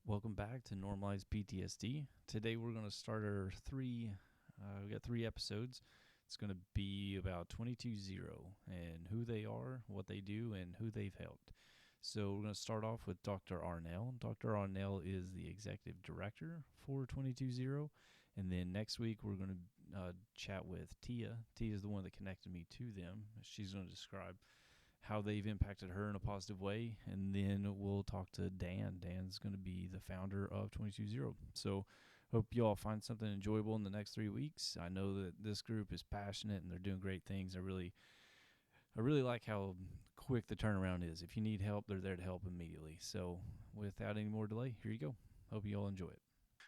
Welcome back to Normalized PTSD. Today we're going to start our we got 3 episodes. It's going to be about 22-0 and who they are, what they do, and who they've helped. So we're going to start off with Dr. Arnell. Dr. Arnell is the executive director for 22-0. And then next week we're going to chat with Tia. Tia is the one that connected me to them. She's going to describe how they've impacted her in a positive way. And then we'll talk to Dan. Dan's going to be the founder of 22-0. So hope you all find something enjoyable in the next 3 weeks. I know that this group is passionate and they're doing great things. I really like how quick the turnaround is. If you need help, they're there to help immediately. So without any more delay, here you go. Hope you all enjoy it.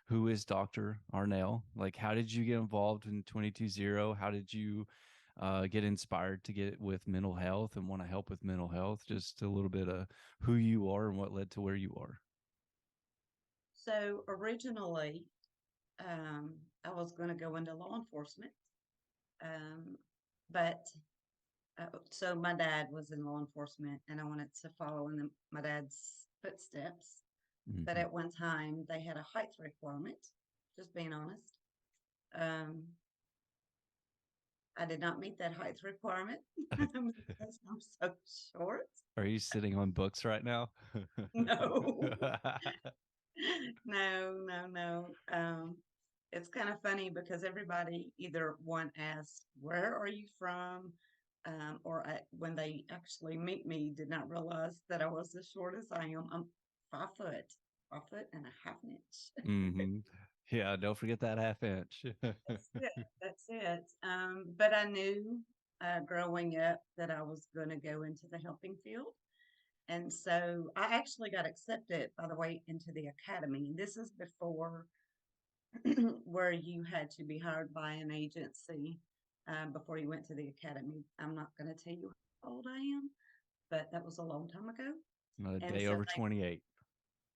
Who is Dr. Arnell? Like, how did you get involved in 22-0? How did you get inspired to get with mental health and want to help with mental health? Just a little bit of who you are and what led to where you are. So originally, I was going to go into law enforcement, um, but so my dad was in law enforcement, and I wanted to follow in my dad's footsteps. But Mm-hmm. at one time, they had a height requirement. Just being honest, um, I did not meet that height requirement because I'm so short. Are you sitting on books right now? No, no. It's kind of funny because everybody either one asks, "Where are you from?" Or when they actually meet me, did not realize that I was as short as I am. I'm 5 foot, 5 foot and a half an inch. Mm-hmm. Yeah, don't forget that half inch. That's it. That's it. But I knew growing up that I was going to go into the helping field. And so I actually got accepted, by the way, into the academy. This is before where you had to be hired by an agency before you went to the academy. I'm not going to tell you how old I am, but that was a long time ago. Not a And day so over 28.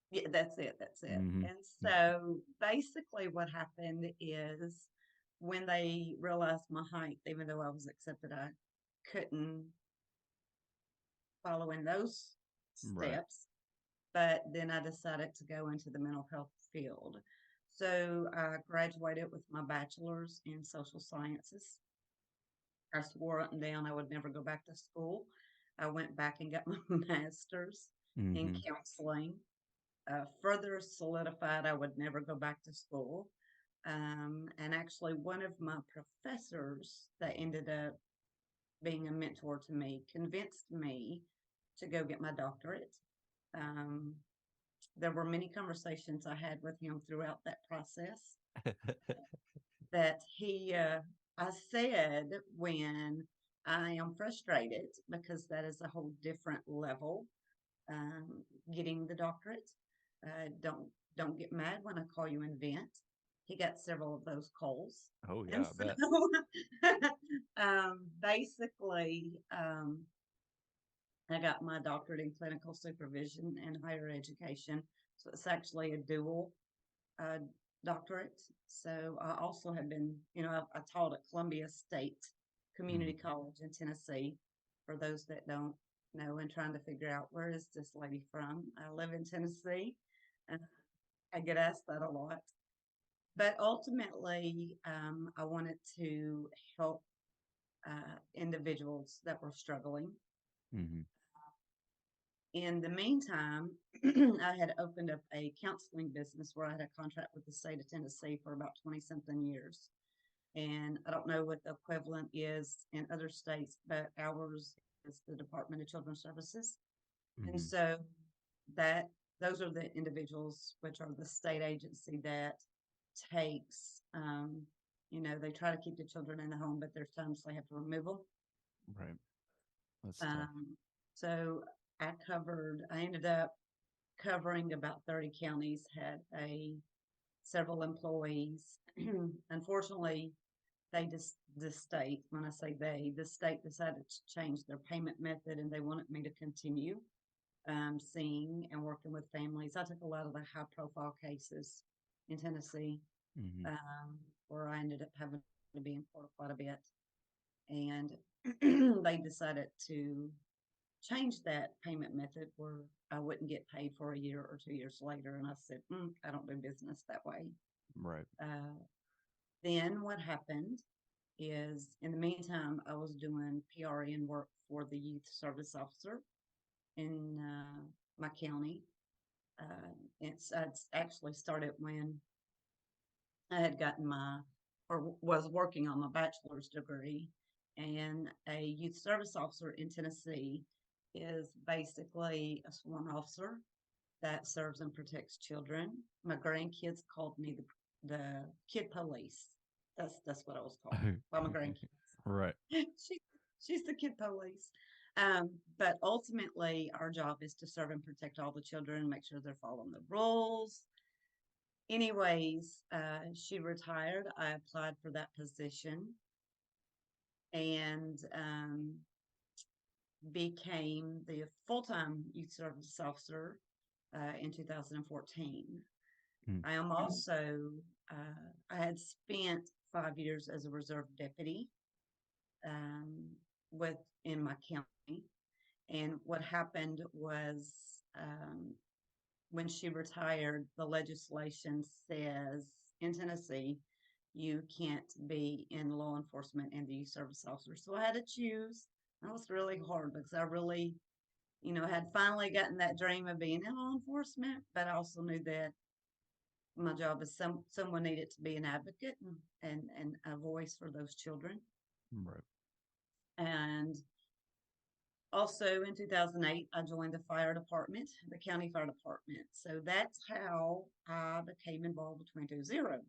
yeah, that's it. That's it. Mm-hmm. And so basically, what happened is when they realized my height, even though I was accepted, I couldn't follow in those Right. steps. But then I decided to go into the mental health field. So I graduated with my bachelor's in social sciences. I swore up and down I would never go back to school. I went back and got my master's in Mm-hmm. counseling. Further solidified I would never go back to school. And actually, one of my professors that ended up being a mentor to me convinced me to go get my doctorate. Um, there were many conversations I had with him throughout that process that I said when I am frustrated, because that is a whole different level, getting the doctorate. Don't get mad when I call you and vent. He got several of those calls. Oh And yeah, I bet. so basically, I got my doctorate in clinical supervision and higher education. So it's actually a dual uh, doctorate. So I also have been, I taught at Columbia State Community Mm. College in Tennessee. For those that don't know and trying to figure out where is this lady from, I live in Tennessee, and I get asked that a lot. But ultimately, I wanted to help individuals that were struggling. Mm-hmm. In the meantime, I had opened up a counseling business where I had a contract with the state of Tennessee for about 20 something years. And I don't know what the equivalent is in other states, but ours is the Department of Children's Services. And Mm-hmm. so that those are the individuals, which are the state agency that takes, they try to keep the children in the home, but there's times they have to remove them. Right. That's tough. Um, so I ended up covering about 30 counties, had several employees. Unfortunately, the state, when I say they, the state decided to change their payment method and they wanted me to continue seeing and working with families. I took a lot of the high profile cases in Tennessee Mm-hmm. where I ended up having to be in court quite a bit. And they decided to changed that payment method where I wouldn't get paid for a year or 2 years later. And I said, I don't do business that way. Right. Then what happened is, in the meantime, I was doing PRN work for the youth service officer in my county. It's actually started when I had gotten or was working on my bachelor's degree. And a youth service officer in Tennessee is basically a sworn officer that serves and protects children. My grandkids called me the kid police. That's what I was called by my grandkids. Right. She's the kid police. But ultimately, our job is to serve and protect all the children, make sure they're following the rules. Anyways, she retired. I applied for that position and became the full-time youth service officer in 2014. Mm. I am also, I had spent 5 years as a reserve deputy in my county. And what happened was when she retired, the legislation says in Tennessee, you can't be in law enforcement and the youth service officer. So I had to choose. That was really hard because I really, had finally gotten that dream of being in law enforcement, but I also knew that my job is someone needed to be an advocate and a voice for those children. Right. And also in 2008, I joined the fire department, the county fire department. So that's how I became involved with 220.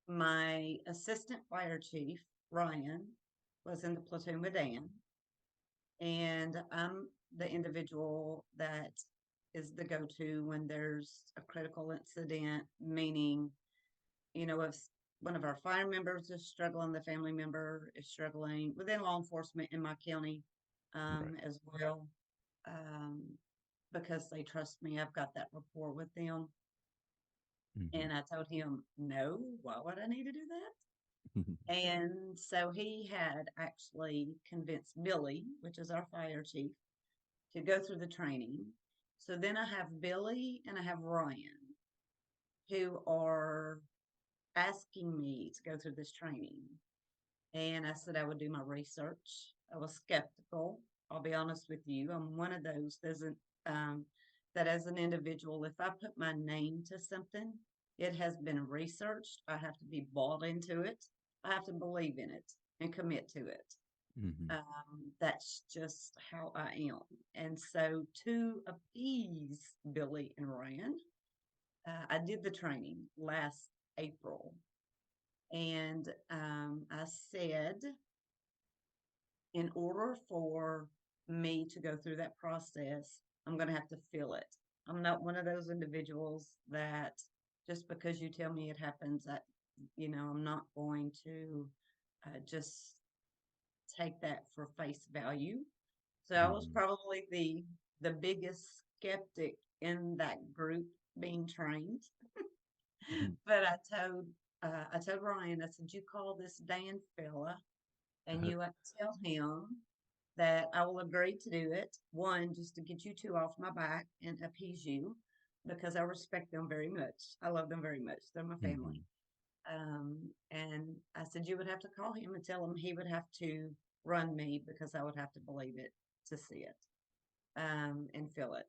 My assistant fire chief, Ryan, was in the platoon with Dan. And I'm the individual that is the go-to when there's a critical incident, meaning, if one of our fire members is struggling, the family member is struggling within law enforcement in my county Right. as well, because they trust me. I've got that rapport with them. Mm-hmm. And I told him, no, why would I need to do that? And so he had actually convinced Billy, which is our fire chief, to go through the training. So then I have Billy and I have Ryan, who are asking me to go through this training. And I said I would do my research. I was skeptical. I'll be honest with you. I'm one of those that as an individual, if I put my name to something, it has been researched. I have to be bought into it. I have to believe in it and commit to it. Mm-hmm. That's just how I am. And so to appease Billy and Ryan, I did the training last April. And I said, in order for me to go through that process, I'm going to have to feel it. I'm not one of those individuals that just because you tell me it happens, I'm not going to just take that for face value. So I was probably the biggest skeptic in that group being trained. But I told Ryan, I said, you call this Dan fella and you tell him that I will agree to do it. One, just to get you two off my back and appease you, because I respect them very much. I love them very much. They're my family. And I said, you would have to call him and tell him he would have to run me because I would have to believe it to see it and feel it.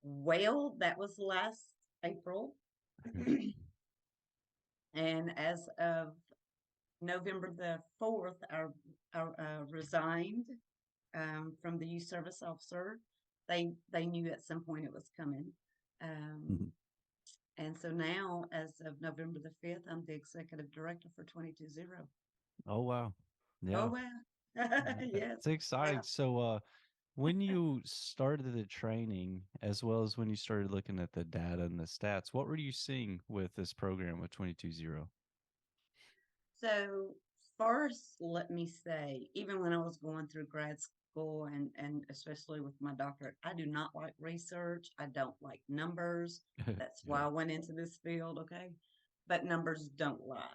Well, that was last April. And as of November the 4th, I resigned from the youth service officer. They knew at some point it was coming. And so now, as of November the 5th, I'm the executive director for 220. Oh, wow. Oh, Yeah. wow. Yes. It's exciting. Yeah. So, when you started the training, as well as when you started looking at the data and the stats, what were you seeing with this program with 220? So first, let me say, even when I was going through grad school and especially with my doctorate, I do not like research. I don't like numbers. That's why I went into this field, okay? But numbers don't lie.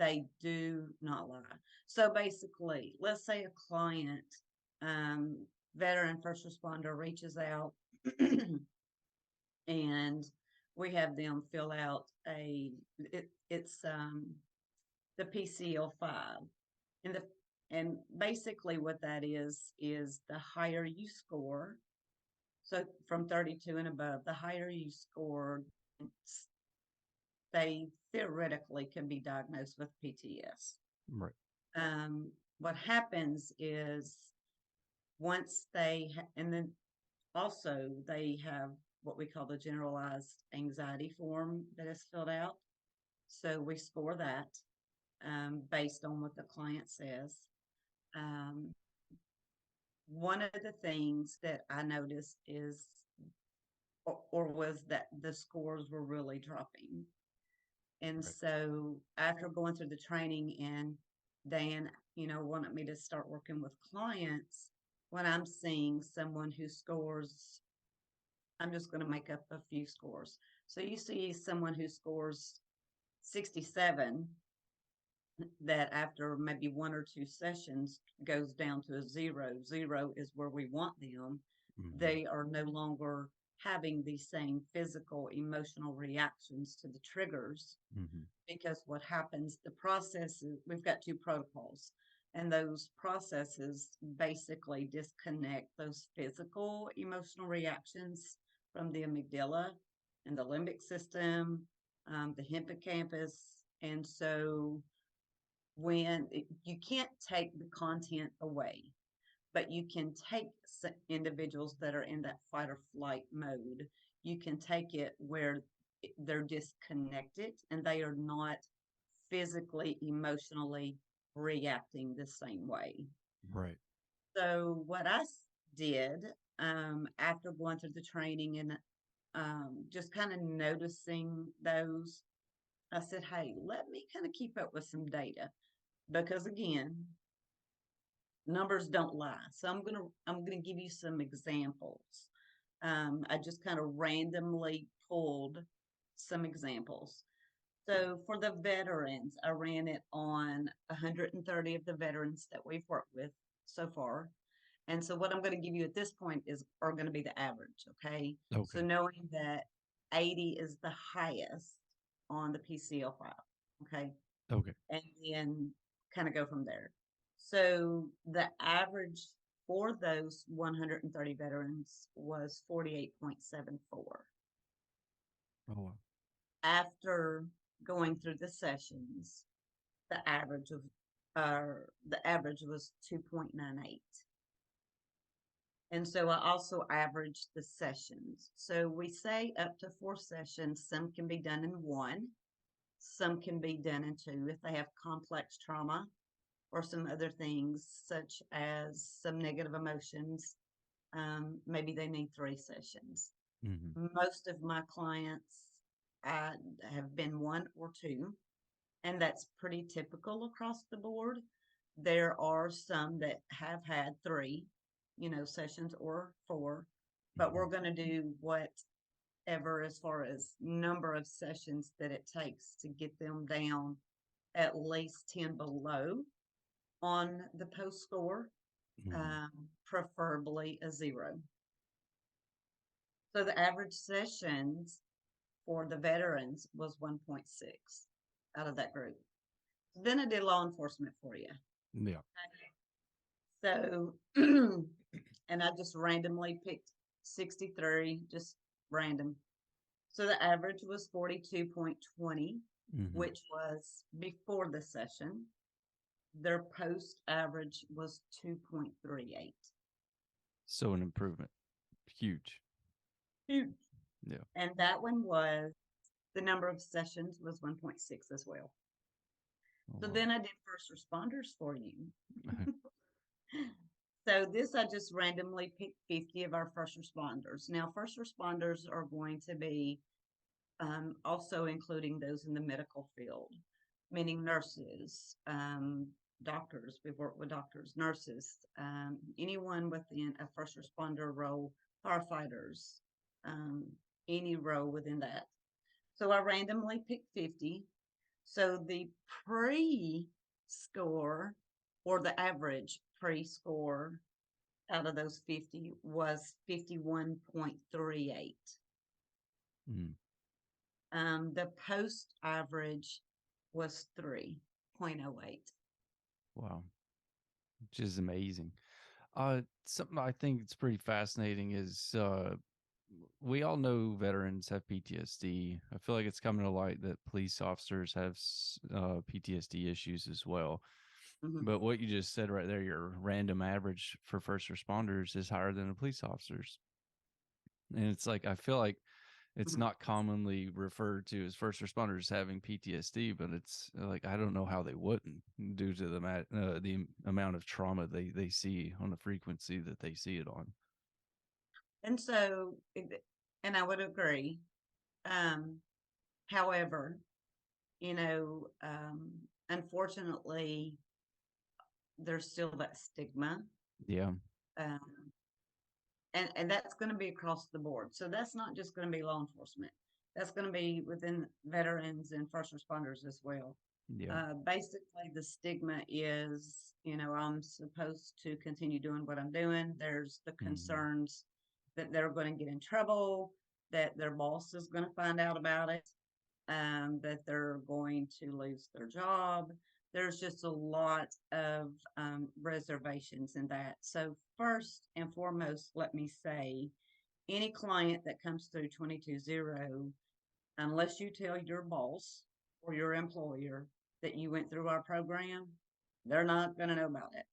they do not lie. So basically, let's say a client, veteran first responder reaches out and we have them fill out it's the PCL5. And basically what that is the higher you score, so from 32 and above, the higher you score, they theoretically can be diagnosed with PTS. Right. What happens is once and then also they have what we call the generalized anxiety form that is filled out. So we score that based on what the client says. One of the things that I noticed is, or was that the scores were really dropping. And Right. so after going through the training and Dan, wanted me to start working with clients, when I'm seeing someone who scores, I'm just going to make up a few scores. So you see someone who scores 67 that after maybe one or two sessions goes down to a 0. 0 is where we want them. Mm-hmm. They are no longer having the same physical, emotional reactions to the triggers. Mm-hmm. Because what happens, the process is, we've got two protocols, and those processes basically disconnect those physical emotional reactions from the amygdala and the limbic system, the hippocampus. And so when you can't take the content away, but you can take individuals that are in that fight or flight mode, you can take it where they're disconnected and they are not physically, emotionally reacting the same way. Right. So what I did after going through the training and just kind of noticing those, I said, hey, let me kind of keep up with some data, because again, numbers don't lie. So I'm gonna give you some examples. I just kind of randomly pulled some examples. So for the veterans, I ran it on 130 of the veterans that we've worked with so far. And so what I'm going to give you at this point are going to be the average, okay? Okay. So knowing that 80 is the highest on the PCL5, okay? Okay. And then kind of go from there. So the average for those 130 veterans was 48.74. Oh wow. After going through the sessions, the average of the average was 2.98. And so I also averaged the sessions. So we say up to 4 sessions. Some can be done in 1, some can be done in 2 if they have complex trauma or some other things such as some negative emotions. Maybe they need 3 sessions. Mm-hmm. Most of my clients have been 1 or 2, and that's pretty typical across the board. There are some that have had 3, sessions or 4, but we're going to do whatever as far as number of sessions that it takes to get them down at least 10 below on the post score, preferably a 0. So the average sessions for the veterans was 1.6 out of that group. Then I did law enforcement for you. Yeah. So, and I just randomly picked 63, just random. So the average was 42.20, which was before the session. Their post average was 2.38. So an improvement. Huge. Huge. Yeah. And that one was, the number of sessions was 1.6 as well. So then I did first responders for you. So this, I just randomly picked 50 of our first responders. Now, first responders are going to be also including those in the medical field, meaning nurses, doctors. We've worked with doctors, nurses, anyone within a first responder role, firefighters, any role within that. So I randomly picked 50. So the pre score, or the average pre score out of those 50 was 51.38. Mm, The post average was 3.08. wow, which is amazing. Something I think it's pretty fascinating is we all know veterans have PTSD. I feel like it's coming to light that police officers have PTSD issues as well. Mhm, But what you just said right there, your random average for first responders is higher than the police officers. And it's like, I feel like it's mhm. not commonly referred to as first responders having PTSD, but it's like, I don't know how they wouldn't due to the amount of trauma they see on the frequency that they see it on. And so, and I would agree. Um, However, unfortunately, there's still that stigma. Yeah. Um, and that's going to be across the board. So that's not just going to be law enforcement. That's going to be within veterans and first responders as well. Yeah. Basically, the stigma is, I'm supposed to continue doing what I'm doing. There's the Hmm. concerns that they're going to get in trouble, that their boss is going to find out about it, that they're going to lose their job. There's just a lot of reservations in that. So, first and foremost, let me say any client that comes through 220, unless you tell your boss or your employer that you went through our program, they're not going to know about it.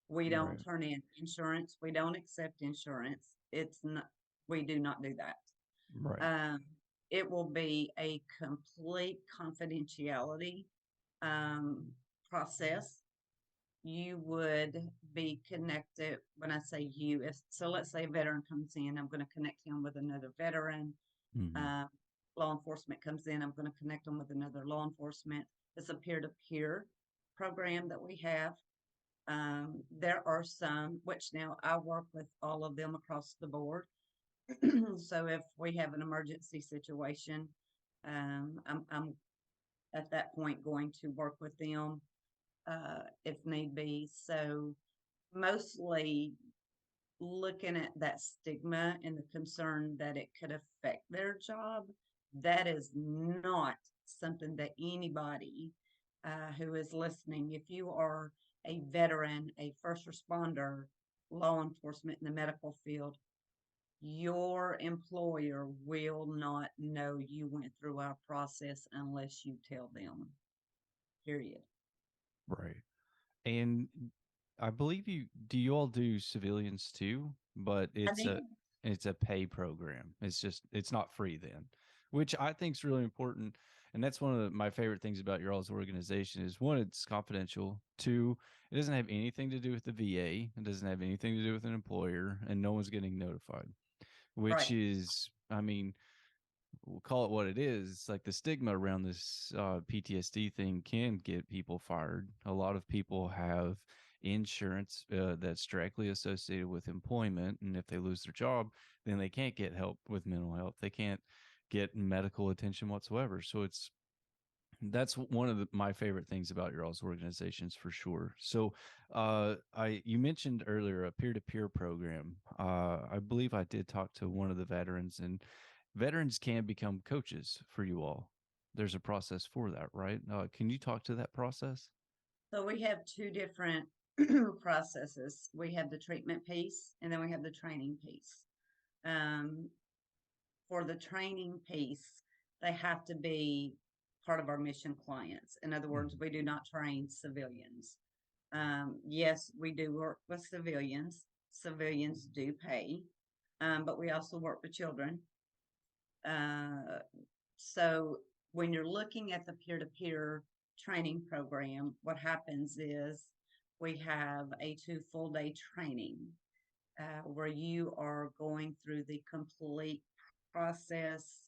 We don't Right. turn in insurance. We don't accept insurance. It's not, we do not do that. Right. Um, it will be a complete confidentiality um, process. You would be connected when I say you. So let's say a veteran comes in, I'm going to connect him with another veteran. Hmm. Uh, Law enforcement comes in, I'm going to connect them with another law enforcement. It's a peer to peer program that we have. There are some, which now I work with all of them across the board. So if we have an emergency situation, I'm at that point going to work with them if need be. So mostly looking at that stigma and the concern that it could affect their job, that is not something that anybody who is listening, if you are a veteran, a first responder, law enforcement in the medical field, your employer will not know you went through our process unless you tell them, period. Right. And I believe you all do civilians too, but I do. it's a pay program. It's not free then, which I think is really important. And that's one of my favorite things about your all's organization is one, it's confidential. Two, it doesn't have anything to do with the VA. It doesn't have anything to do with an employer, and no one's getting notified. Which Right. is, I mean, we'll call it what it is. It's like the stigma around this PTSD thing can get people fired. A lot of people have insurance that's directly associated with employment, and if they lose their job, then they can't get help with mental health. They can't get medical attention whatsoever. So that's one of my favorite things about your all's organizations for sure. So, I you mentioned earlier a peer to peer program. I believe I did talk to one of the veterans, and veterans can become coaches for you all. There's a process for that, right? Can you talk to that process? So we have two different processes. We have the treatment piece and then we have the training piece. Um, for the training piece, they have to be part of our mission clients. In other words, Mhm. we do not train civilians. Yes, we do work with civilians. Civilians do pay, but we also work with children. Uh, so when you're looking at the peer-to-peer training program, what happens is we have a 2 full day training where you are going through the complete process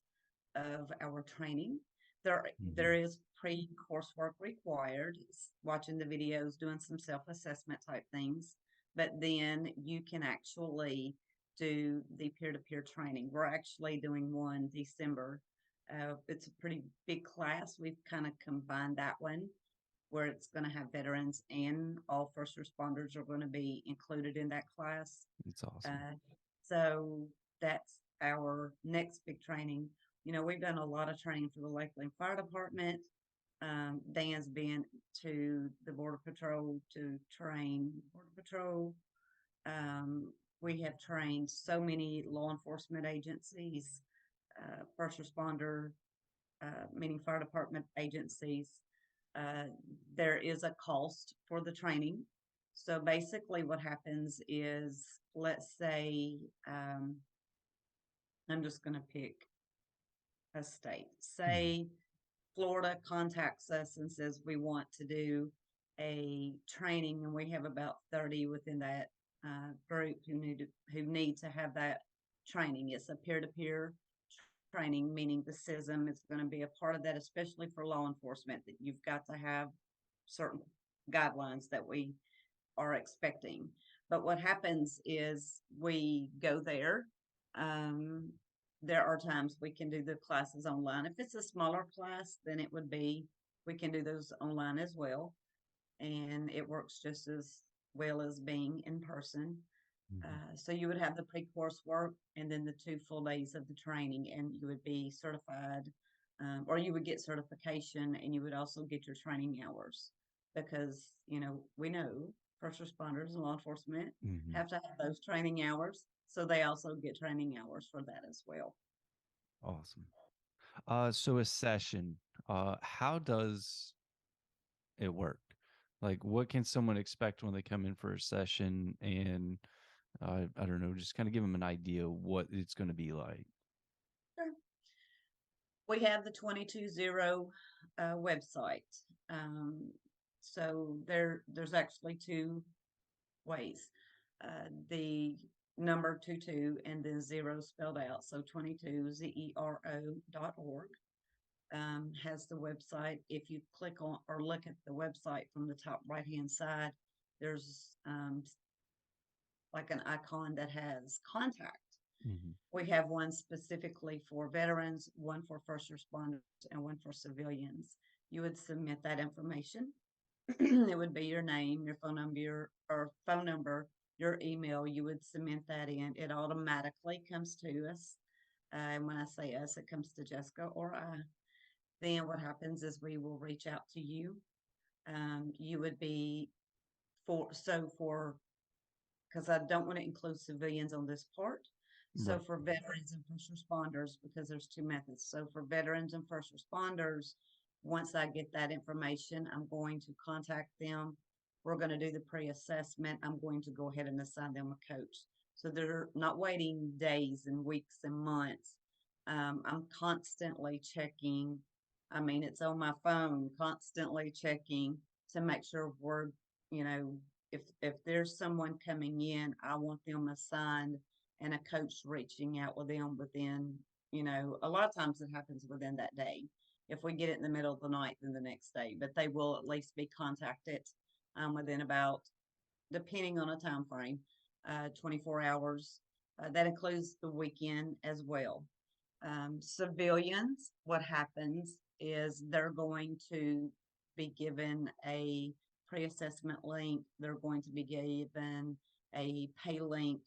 of our training. There Mhm. is pre-coursework required, watching the videos, doing some self-assessment type things, but then you can actually do the peer-to-peer training. We're actually doing one December It's a pretty big class. We've kind of combined that one where it's going to have veterans and all first responders are going to be included in that class. It's awesome. Uh, so that's our next big training. You know, we've done a lot of training for the Lakeland Fire Department. Dan's been to the Border Patrol to train Border Patrol. We have trained so many law enforcement agencies, first responder, meaning fire department agencies. Uh, there is a cost for the training. So basically, what happens is, let's say, I'm just going to pick a state. Mhm. Say Florida contacts us and says we want to do a training, and we have about 30 within that group who need to have that training. It's a peer-to-peer training, meaning the CISM is going to be a part of that, especially for law enforcement, that you've got to have certain guidelines that we are expecting. But what happens is we go there. Um, there are times we can do the classes online. If it's a smaller class, then it would be, we can do those online as well. And it works just as well as being in person. Mhm. So you would have the pre-course work and then the 2 full days of the training, and you would be certified, or you would get certification, and you would also get your training hours because we know first responders and law enforcement Mhm. have to have those training hours, so they also get training hours for that as well. Awesome. So a session, how does it work? Like, what can someone expect when they come in for a session? And I don't know, just kind of give them an idea what it's going to be like. Sure. We have the 220 website. Um, so there's actually two ways. The number 22 and then zero spelled out. So 22 zero.org has the website. If you click on or look at the website from the top right hand side, there's like an icon that has contact. Hmm. We have one specifically for veterans, one for first responders, and one for civilians. You would submit that information. It would be your name, your phone number, your email. You would submit that in. It automatically comes to us. And when I say us, it comes to Jessica or I. Then what happens is we will reach out to you. You would be for because I don't want to include civilians on this part. So Right. for veterans and first responders, because there's two methods. So for veterans and first responders, once I get that information, I'm going to contact them. We're going to do the pre-assessment. I'm going to go ahead and assign them a coach. So they're not waiting days and weeks and months. I'm constantly checking. I mean, it's on my phone, constantly checking to make sure we're, you know, if there's someone coming in, I want them assigned and a coach reaching out with them within, a lot of times it happens within that day. If we get it in the middle of the night, then the next day, but they will at least be contacted within about, depending on a time frame, 24 hours. That includes the weekend as well. Civilians, what happens is they're going to be given a pre-assessment link. They're going to be given a pay link.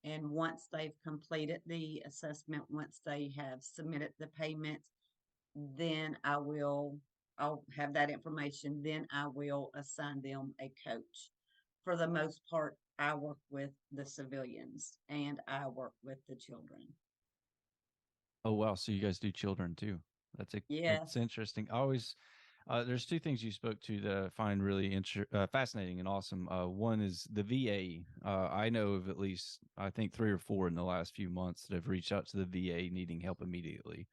And once they've completed the assessment, once they have submitted the payment, then I'll have that information. Then I will assign them a coach. For the most part, I work with the civilians and I work with the children. Oh wow, so you guys do children too. That's Yes. interesting. I always there's two things you spoke to that I find really fascinating and awesome. One is the VA. I know of at least I think three or four in the last few months that have reached out to the VA needing help immediately,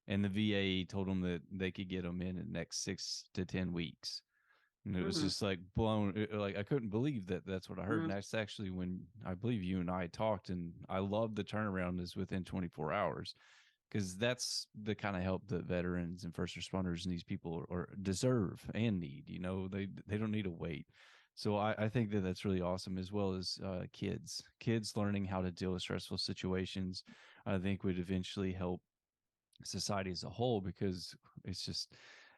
and the VA told them that they could get them in the next 6 to 10 weeks. And it was Mm-hmm. just like like I couldn't believe that that's what I heard. And Mm-hmm. that's actually when I believe you and I talked, and I love the turnaround is within 24 hours because that's the kind of help that veterans and first responders and these people are deserve and need. They don't need to wait. So I think that that's really awesome, as well as kids learning how to deal with stressful situations. I think would eventually help society as a whole, because it's just,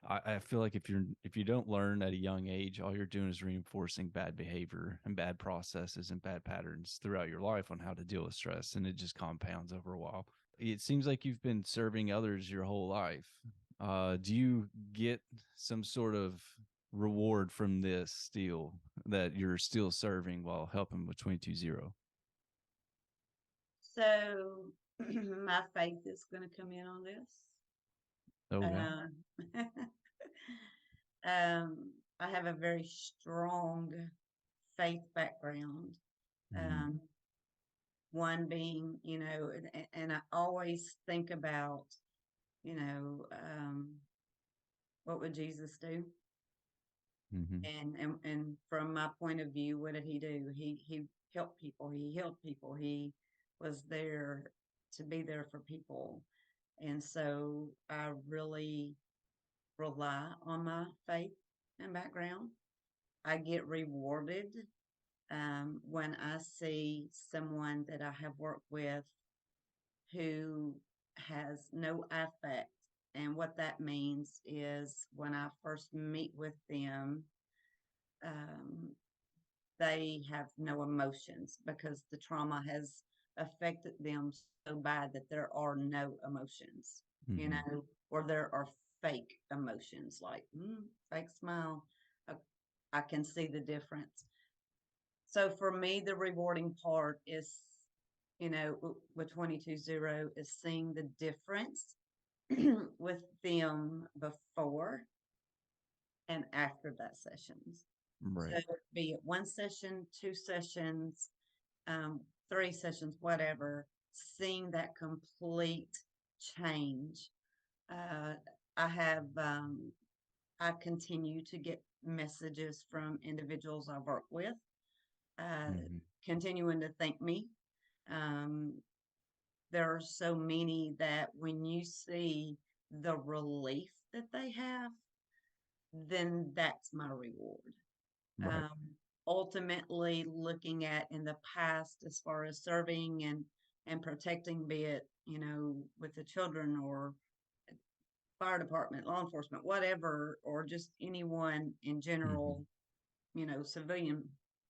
I feel like if you don't learn at a young age, all you're doing is reinforcing bad behavior and bad processes and bad patterns throughout your life on how to deal with stress, and it just compounds over a while. It seems like you've been serving others your whole life. Do you get some sort of reward from this still, that you're still serving while helping with 22-0? So my faith is going to come in on this. Oh, yeah. Um, I have a very strong faith background. Mm-hmm. Um, one being, and I always think about, what would Jesus do? Mm-hmm. And from my point of view, what did he do? He helped people. He healed people. He was there to be there for people. And so I really rely on my faith and background. I get rewarded when I see someone that I have worked with who has no affect. And what that means is when I first meet with them, um, they have no emotions because the trauma has affected them so bad that there are no emotions, Mm-hmm. or there are fake emotions like fake smile. I, I can see the difference. So for me, the rewarding part is, with 22-0 is seeing the difference with them before and after that sessions. So Right. be it one session, two sessions, 3 sessions, whatever, seeing that complete change. Uh, I have, I continue to get messages from individuals I work with, uh, Mm-hmm. continuing to thank me. Um, there are so many that when you see the relief that they have, then that's my reward. Right. um, Ultimately looking at in the past as far as serving and protecting, be it with the children or fire department, law enforcement, whatever, or just anyone in Mm-hmm. general, civilian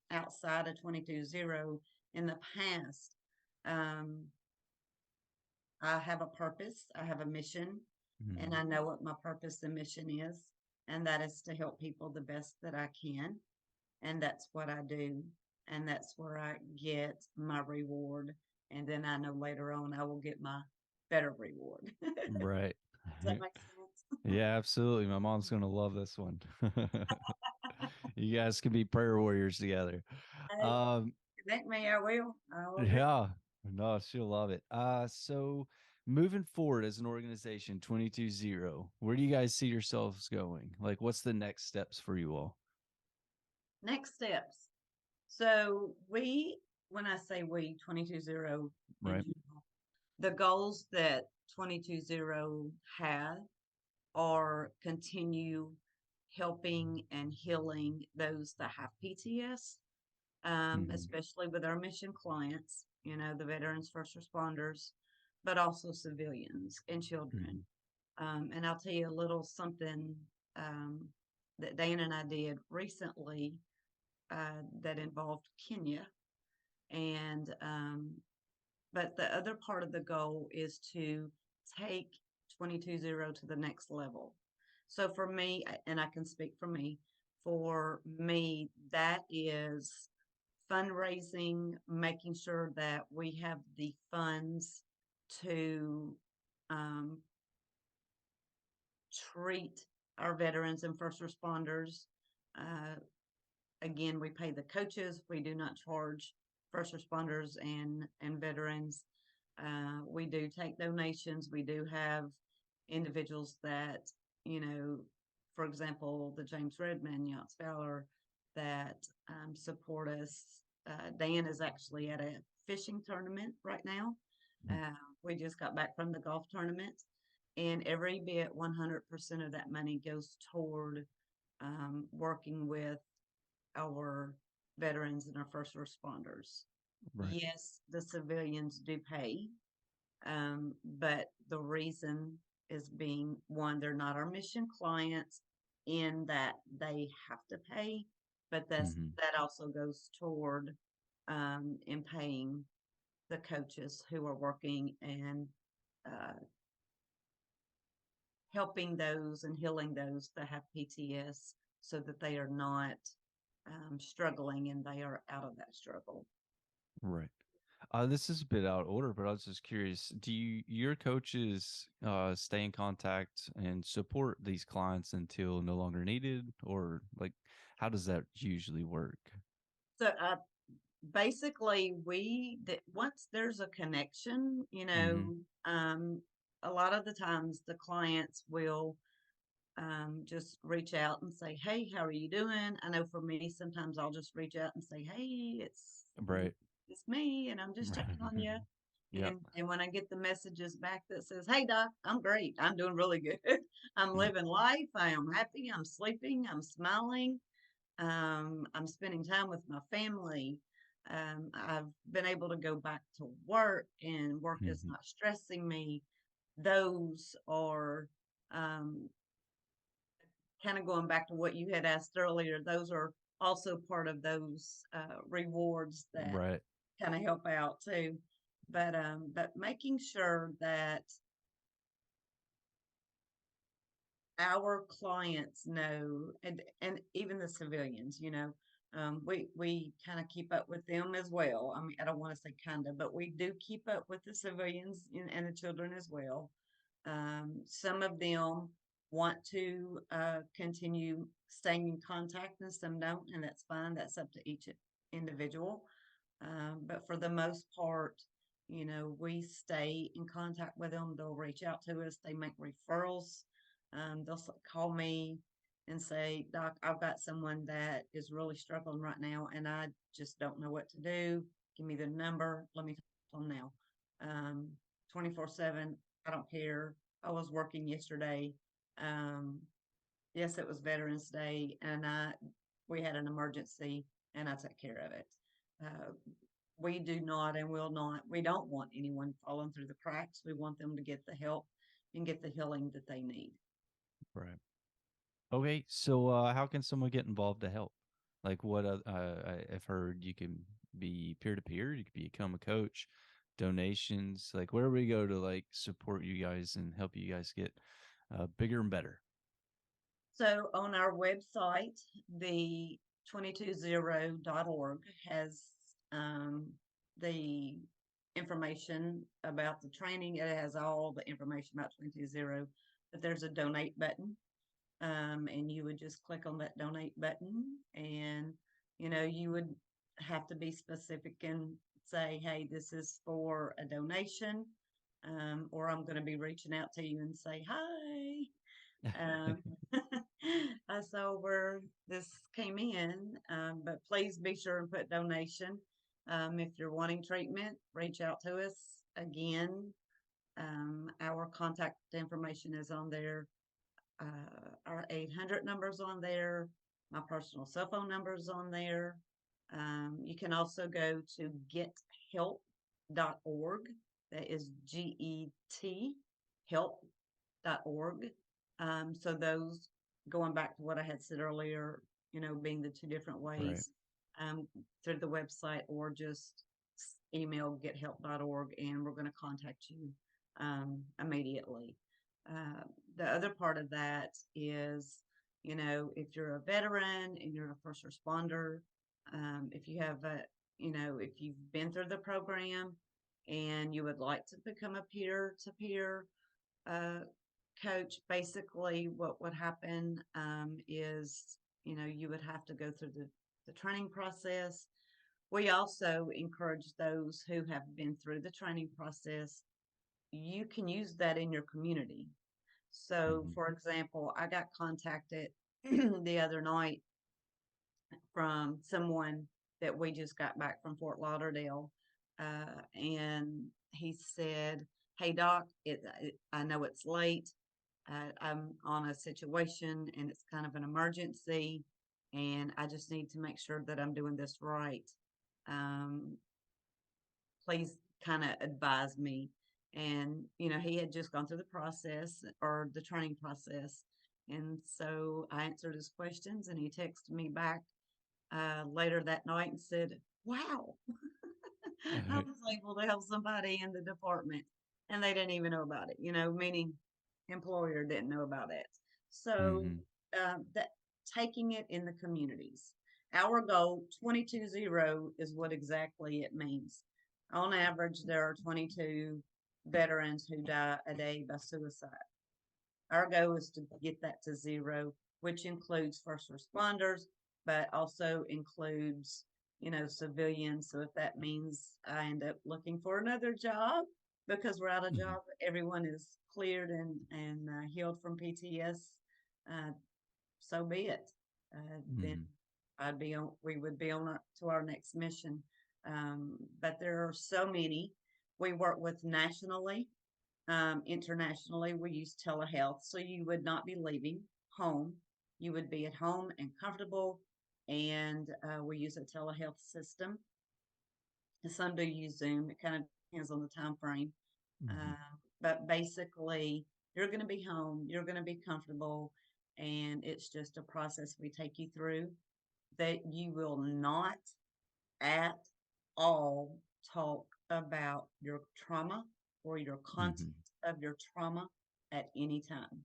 outside of 22-0 in the past. um, I have a purpose, I have a mission, and Mm-hmm. I know what my purpose and mission is, and that is to help people the best that I can. And that's what I do. And that's where I get my reward. And then I know later on I will get my better reward. Does Right. that make sense? Yeah, absolutely. My mom's going to love this one. You guys can be prayer warriors together. Hey, Um, connect me, I will. I will do. yeah, no, she'll love it. So moving forward as an organization, 22-0, where do you guys see yourselves going? Like, what's the next steps for you all? Next steps. So when I say we, 22-0 in Right. general, the goals that 22-0 have are continue helping and healing those that have PTS, Mm-hmm. especially with our mission clients, the veterans, first responders, but also civilians and children. Mm-hmm. And I'll tell you a little something um, that Dan and I did recently that involved Kenya. And but the other part of the goal is to take 22-0 to the next level. So for me, and I can speak for me, that is fundraising, making sure that we have the funds to um, treat our veterans and first responders. Uh, Again, we pay the coaches. We do not charge first responders and veterans. We do take donations. We do have individuals that, for example, the James Redman Yachts Valor that support us. Dan is actually at a fishing tournament right now. Uh, we just got back from the golf tournament, and every bit 100% of that money goes toward working with our veterans and our first responders. Right. Yes, the civilians do pay, but the reason is being one, they're not our mission clients in that they have to pay, but Mm-hmm. that also goes toward in paying the coaches who are working and uh, helping those and healing those that have PTS so that they are not struggling and they are out of that struggle. Right. This is a bit out of order, but I was just curious. Do your coaches stay in contact and support these clients until no longer needed, or like how does that usually work? So basically, once there's a connection, Mm-hmm. um, a lot of the times the clients will just reach out and say, "Hey, how are you doing?" I know for me, sometimes I'll just reach out and say, "Hey, Right. it's me, and I'm just checking on you." Yeah. And when I get the messages back that says, "Hey, doc, I'm great. I'm doing really good. I'm Mm. living life. I am happy. I'm sleeping. I'm smiling. I'm spending time with my family. I've been able to go back to work, and work is Mm-hmm. not stressing me." Those are um, kind of going back to what you had asked earlier. Those are also part of those rewards that Right. kind of help out too. But making sure that our clients know, and even the civilians, we kind of keep up with them as well. I mean, I don't want to say kind of, but we do keep up with the civilians and the children as well. Some of them want to continue staying in contact, and some don't, and that's fine. That's up to each individual. But for the most part, we stay in contact with them. They'll reach out to us. They make referrals. They'll call me and say, "Doc, I've got someone that is really struggling right now, and I just don't know what to do. Give me the number. Let me talk to them now." 24/7. I don't care. I was working yesterday. Um, yes, it was Veterans Day, and we had an emergency, and I took care of it. Uh, we do not and will not. We don't want anyone falling through the cracks. We want them to get the help and get the healing that they need. Right. Okay. So, how can someone get involved to help? Like, I've heard you can be peer to peer. You could become a coach. Donations. Like, where do we go to like support you guys and help you guys get bigger and better? So on our website, the 220.org has the information about the training. It has all the information about 220, but there's a donate button. And you would just click on that donate button, and you would have to be specific and say, "Hey, this is for a donation," or I'm going to be reaching out to you and say, "Hi, um, I saw where this came in, but please be sure and put donation. If you're wanting treatment, reach out to us again. Our contact information is on there. Our 800 numbers on there. My personal cell phone number is on there. You can also go to gethelp.org. That is GET help.org. So those, going back to what I had said earlier, being the two different Right. ways, through the website or just email gethelp.org, and we're going to contact you immediately. Uh, the other part of that is, if you're a veteran and you're a first responder, if you have if you've been through the program and you would like to become a peer to peer coach, basically what would happen is, you would have to go through the training process. We also encourage those who have been through the training process. You can use that in your community. So, Mm-hmm. for example, I got contacted the other night from someone that we just got back from Fort Lauderdale, and he said, "Hey, Doc, I know it's late. I'm on a situation, and it's kind of an emergency, and I just need to make sure that I'm doing this right. Um, Please kind of advise me." And, he had just gone through the process or the training process. And so I answered his questions and he texted me back later that night and said, "Wow, I was able to help somebody in the department and they didn't even know about it," meaning employer didn't know about it. So Mm-hmm. that taking it in the communities. Our goal, 22-0, is what exactly it means. On average, there are 22 veterans who die a day by suicide. Our goal is to get that to zero, which includes first responders, but also includes, civilians. So if that means I end up looking for another job because we're out of Mm-hmm. job, everyone is cleared and healed from PTS, uh, so be it. Then Mm-hmm. we would be on to our next mission. But there are so many. We work with nationally, internationally. We use telehealth, so you would not be leaving home. You would be at home and comfortable. And we use a telehealth system. Some do use Zoom. It kind of depends on the time frame. Mm-hmm. But basically, you're going to be home. You're going to be comfortable, and it's just a process we take you through that you will not at all talk about your trauma or your content Mm-hmm. of your trauma at any time.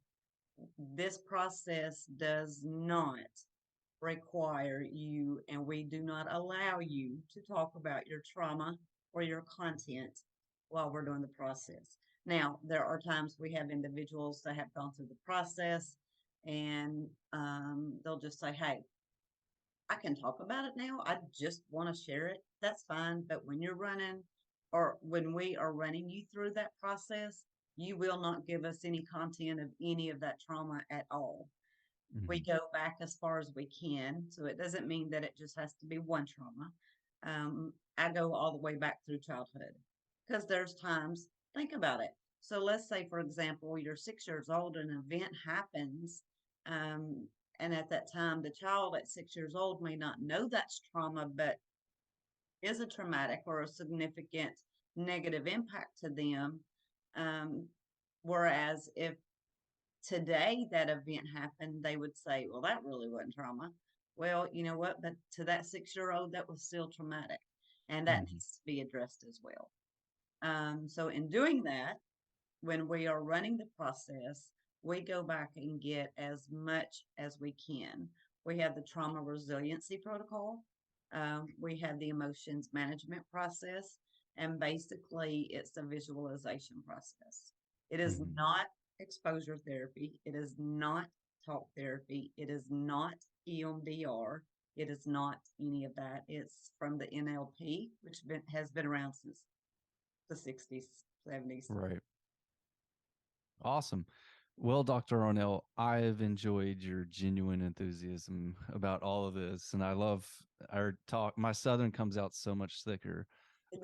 This process does not require you, and we do not allow you to talk about your trauma or your content while we're doing the process. Now, there are times we have individuals that have gone through the process and they'll just say, "Hey, I can talk about it now. I just want to share it." That's fine. But when you're running or when we are running you through that process, you will not give us any content of any of that trauma at all. We Mm-hmm. go back as far as we can. So it doesn't mean that it just has to be one trauma. I go all the way back through childhood because there's times, think about it. So let's say, for example, you're 6 years old, and an event happens. Um, and at that time, the child at 6 years old may not know that's trauma, but is a traumatic or a significant negative impact to them. Um, Whereas if today that event happened, they would say, "Well, that really wasn't trauma." Well, you know what? But to that 6 year old, that was still traumatic. And that Mm-hmm. needs to be addressed as well. So, in doing that, when we are running the process, we go back and get as much as we can. We have the trauma resiliency protocol, we have the emotions management process, and basically, it's a visualization process. It is Mm-hmm. not exposure therapy, it is not talk therapy, it is not EMDR. It is not any of that. It's from the NLP, which has been around since the 60s, 70s. Right. Awesome. Well, Dr. Arnell, I've enjoyed your genuine enthusiasm about all of this, and I love our talk. My Southern comes out so much thicker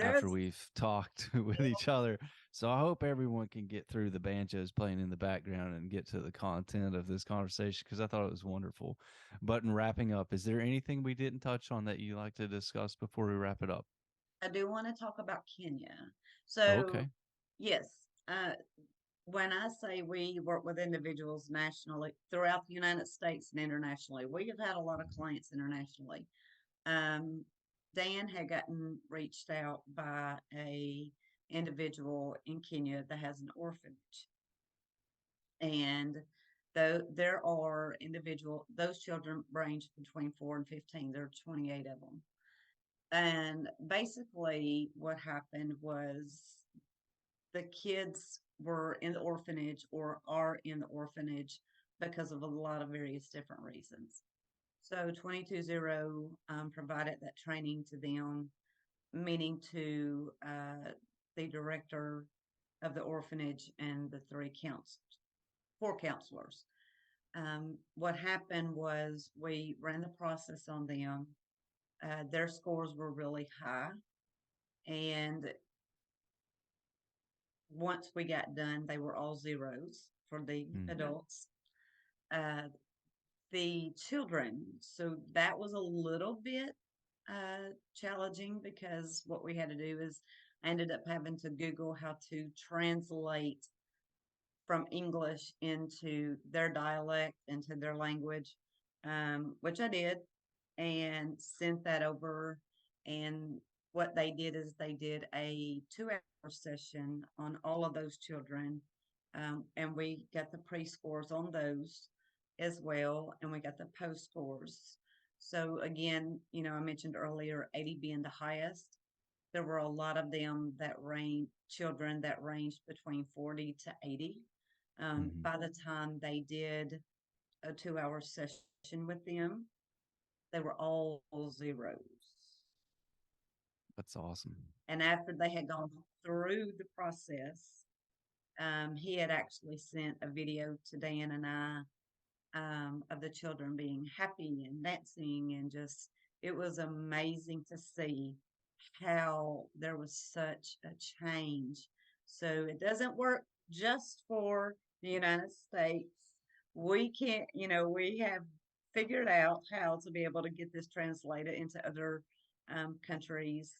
after There's we've talked with each other. So I hope everyone can get through the banjos playing in the background and get to the content of this conversation because I thought it was wonderful. But in wrapping up, is there anything we didn't touch on that you'd like to discuss before we wrap it up? I do want to talk about Kenya. So, Okay. yes, uh, when I say we work with individuals nationally throughout the United States and internationally, we have had a lot of clients internationally. Um, Dan had gotten reached out by a individual in Kenya that has an orphanage, and though there are those children range between 4 and 15. There are 28 of them. And basically, what happened was the kids were in the orphanage or are in the orphanage because of a lot of various different reasons. So 220 provided that training to them, meaning to the director of the orphanage and the four counselors. What happened was we ran the process on them. Their scores were really high, and once we got done, they were all zeros for the Mm-hmm. adults. Uh, the children, so that was a little bit challenging because what we had to do is I ended up having to Google how to translate from English into their dialect, into their language, which I did and sent that over. And what they did is they did a 2 hour session on all of those children. And we got the pre scores on those as well, and we got the post scores. So, again, I mentioned earlier 80 being the highest. There were a lot of them children that ranged between 40 to 80. Mm-hmm. By the time they did a 2 hour session with them, they were all zeros. That's awesome. And after they had gone through the process, he had actually sent a video to Dan and I, of the children being happy and dancing, and just, it was amazing to see how there was such a change. So it doesn't work just for the United States. We can't, we have figured out how to be able to get this translated into other countries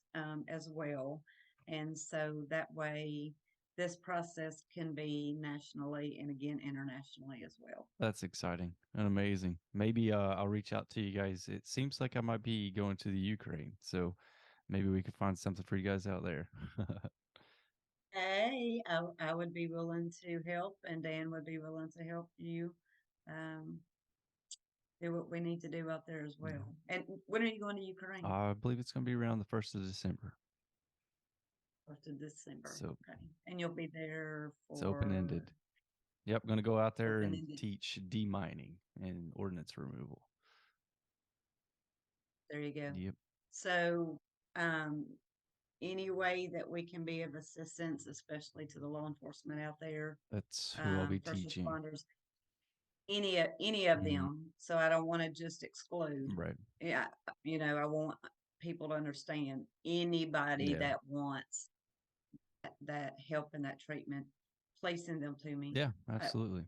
as well. And so that way, this process can be nationally and again internationally as well. That's exciting and amazing. Maybe I'll reach out to you guys. It seems like I might be going to the Ukraine, so maybe we could find something for you guys out there. Hey, I would be willing to help, and Dan would be willing to help you um, do what we need to do out there as Yeah. well. And when are you going to Ukraine? I believe it's going to be around the 1st of December. 1st of December. So Okay. And you'll be there it's open for ended. Yep, going to go out there open and ended. teach demining and ordnance removal. There you go. Yep. So, um, any way that we can be of assistance, especially to the law enforcement out there, That's who I'll be first teaching. responders, any of Mhm. them. So I don't want to just exclude. Right. Yeah, I want people to understand anybody Yeah. that wants that help and that treatment, please send them to me. Yeah, Uh, absolutely.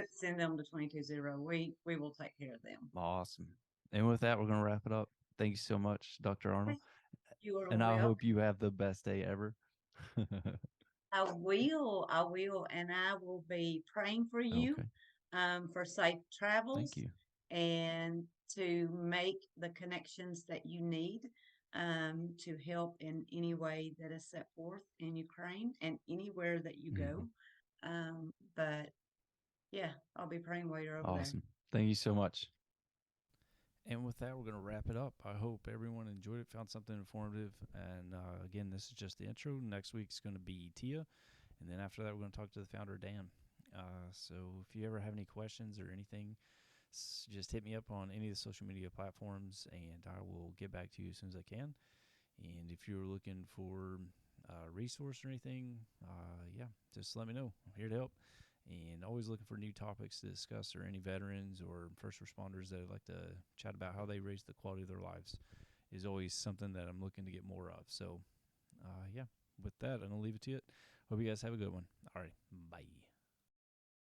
Send them to 220. We will take care of them. Awesome. And with that, we're going to wrap it up. Thank you so much, Dr. Arnold. You are And I welcome. hope you have the best day ever. I will, and I will be praying for you, Okay. for safe Thank travels you. and to make the connections that you need, to help in any way that is set forth in Ukraine and anywhere that you go. But yeah, I'll be praying while you're over there. Awesome. Thank you so much. And with that, we're going to wrap it up. I hope everyone enjoyed it, found something informative. And again, this is just the intro. Next week's going to be Tia. And then after that, we're going to talk to the founder, Dan. So if you ever have any questions or anything, just hit me up on any of the social media platforms, and I will get back to you as soon as I can. And if you're looking for a resource or anything, yeah, just let me know. I'm here to help. And always looking for new topics to discuss, or any veterans or first responders that would like to chat about how they raise the quality of their lives is always something that I'm looking to get more of. So, yeah, with that, I'm going to leave it to it. Hope you guys have a good one. All right, bye.